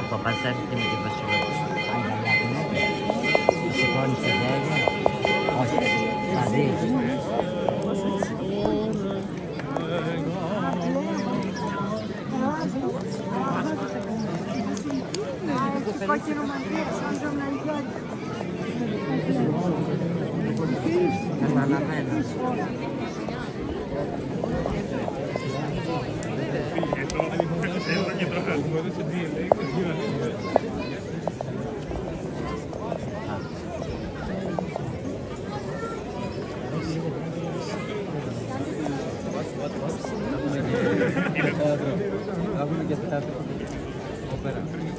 Ο παπάς έρχεται με την Βασιλόπουλα. Σηκώνει στα χέρια. Όχι, θα δεις. Καταλαβαίνω.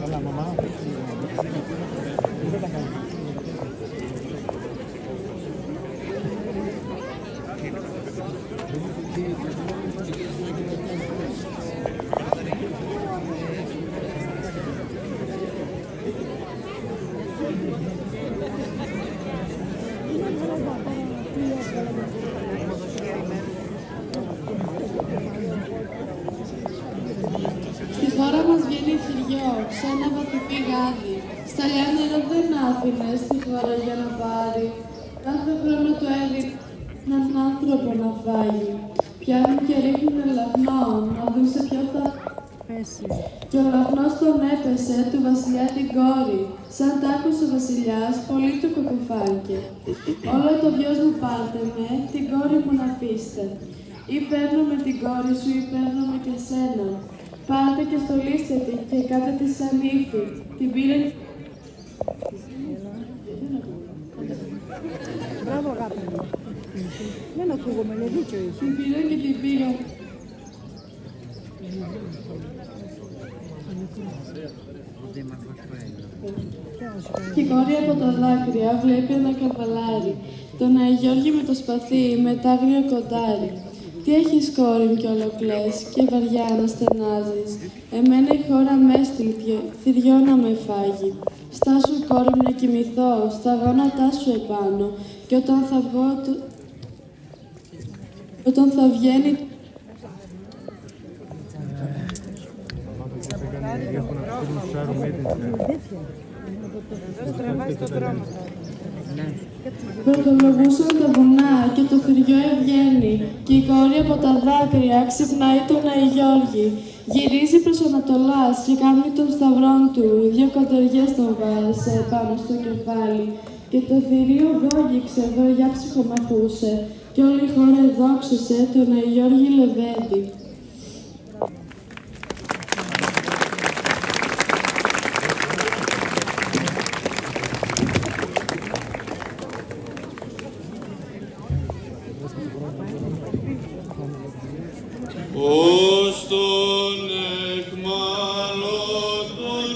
Hola, mamá. Στη χώρα μας βγαίνει θηριό, σαν να βαθυπεί γάδι. Στα νερό δεν άφηνε στη χώρα για να πάρει. Κάθε χρόνο του έδινε έναν άνθρωπο να φάγει. Πιάνουν και ρίχνουν λαχνό, να δουν σε ποιο θα πέσει. Και ο λαχνός τον έπεσε του βασιλιά την κόρη. Σαν τ' άκουσε ο βασιλιάς, πολύ του κοκοφάνηκε. Όλο το γιος μου πάρτε με, την κόρη μου να αφήστε. Ή παίρνω με την κόρη σου ή παίρνω με και σένα. Πάρτε και στολίστε τη και κάντε τη σαν ύφη. Την πήρε... Μπράβο, αγάπη μου. Δεν ακούγομαι, είναι δίκιο. Την πήρε και την πήρε. Και η κόρη από τα δάκρυα βλέπει ένα καβαλάρι. Τον Αγιώργη με το σπαθί, με τ' άγριο κοντάρι. Τι έχεις κόρη μου κι όλο κλαις και βαριά να στενάζεις. Εμένα η χώρα με έστειλε, θηριό να με φάγει. Στάσου κόρη μου να κοιμηθώ, στα γόνατά σου επάνω. Και όταν θα βγω, όταν θα βγαίνει... Πρωτολογούσαν τα βουνά και το θηριό ευγαίνει και η κόρη από τα δάκρυα ξυπνάει τον Αγιώργη. Γυρίζει προς Ανατολάς και κάνει τον σταυρόν του, δύο κοντεριές τον βάρισε πάνω στο κεφάλι και το θηρίο δόγγιξε, δωριά ψυχομαθούσε και όλη η χώρα δόξασε τον Αγιώργη Λεβέντη. Ως τον εχμάλωτον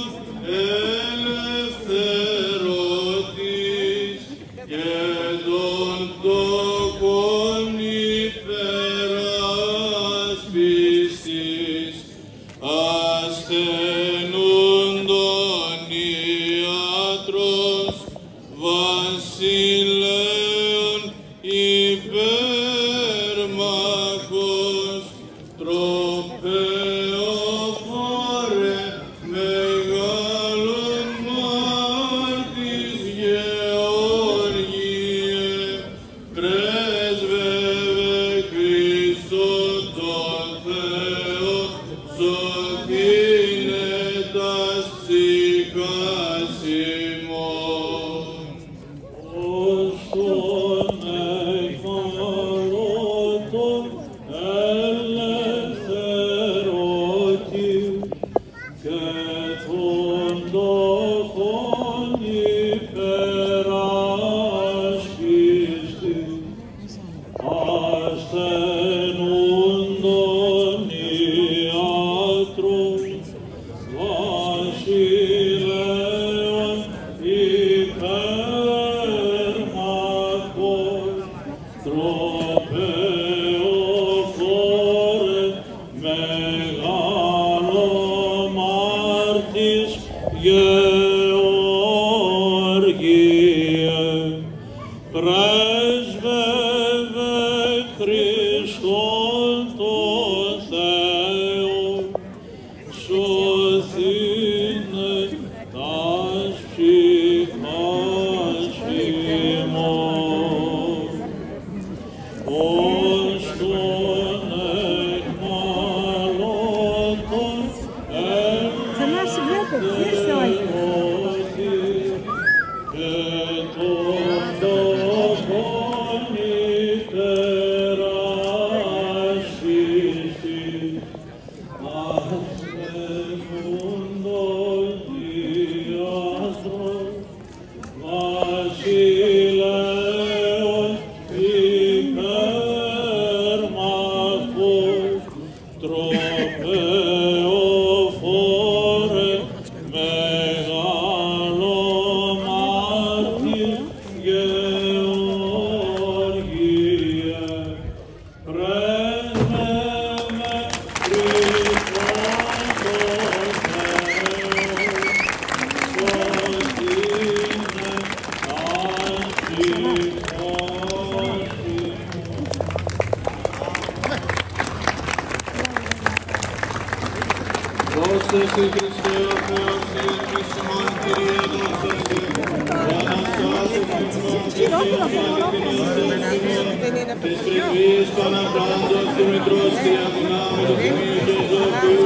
ελευθερωτής και τον τόκον υπερασπιστής, ασθενούντον ιατρός, βασιλέων υπέρμαχος, τροπεοφόρε μεγάλων μάρτης Γεώργιε, πρέσβευε Χριστό τον Θεό, σωθήνε τας ψυχάς ημών. Ως τον εχμαλώτον ελευθερωτή και τον τόκον υπερασπιστή, ασθενούντον ιατρούς, βασιλέων υπέρμαχος, τροπεοφόρε μεγάλο μάρτης Γεωργίε, πρέσβευε Χριστόν το Θεό, σωθήνε τας ψυχάς ημών. Ως τον εκμαλώτων Θανάση, βλέπω, ήρθε ο Άγιος. και τον τόπον υπεράσπισης, ασθενούντος διάστρος, βασιλέων υπερμαχός, τροπεοφόρε, μεγάλο μάρτυρ Γεωργίε, πρέσβευε Χριστόν το Θεό, σώθην τας ψυχάς ημών. Δόξα Συ Χριστέ ο Θεός, ημών Κύριε, δόξα Συ. Αναστάσου την της πρεσβείας Παναπράντος Δημητρός, Δια δυνάμει του Τιμίου και Ζωοποιούς